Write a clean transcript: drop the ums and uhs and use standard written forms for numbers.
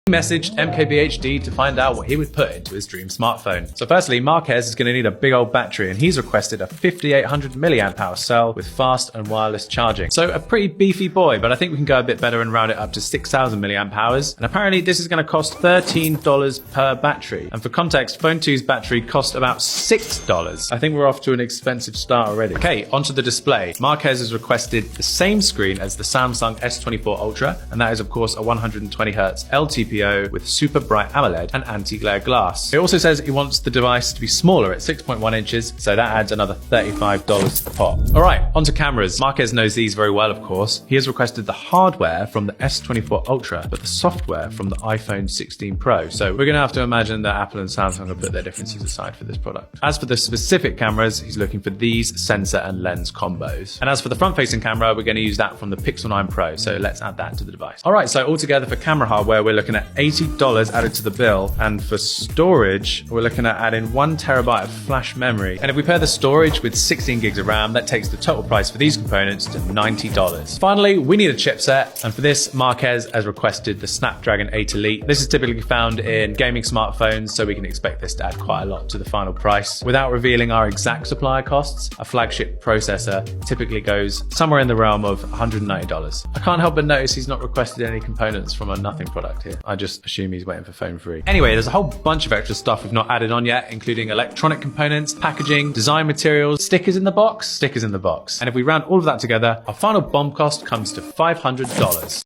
He messaged MKBHD to find out what he would put into his dream smartphone. So firstly, Marquez is going to need a big old battery, and he's requested a 5800 milliamp hour cell with fast and wireless charging. So a pretty beefy boy, but I think we can go a bit better and round it up to 6000 milliamp hours. And apparently this is going to cost $13 per battery. And for context, Phone 2's battery cost about $6. I think we're off to an expensive start already. Okay, onto the display. Marquez has requested the same screen as the Samsung S24 Ultra, and that is of course a 120Hz LTPO with super bright AMOLED and anti-glare glass. He also says he wants the device to be smaller at 6.1 inches, so that adds another $35 to the pot. All right, onto cameras. Marquez knows these very well, of course. He has requested the hardware from the S24 Ultra, but the software from the iPhone 16 Pro. So we're gonna have to imagine that Apple and Samsung have put their differences aside for this product. As for the specific cameras, he's looking for these sensor and lens combos. And as for the front-facing camera, we're gonna use that from the Pixel 9 Pro, so let's add that to the device. All right, so altogether for camera hardware, we're looking at $80 added to the bill, and for storage, we're looking at adding 1 terabyte of flash memory. And if we pair the storage with 16 gigs of RAM, that takes the total price for these components to $90. Finally, we need a chipset, and for this, Marquez has requested the Snapdragon 8 Elite. This is typically found in gaming smartphones, so we can expect this to add quite a lot to the final price. Without revealing our exact supplier costs, a flagship processor typically goes somewhere in the realm of $190. I can't help but notice he's not requested any components from a nothing product here. I just assume he's waiting for phone free. Anyway, there's a whole bunch of extra stuff we've not added on yet, including electronic components, packaging, design materials, stickers in the box. And if we round all of that together, our final BOM cost comes to $500.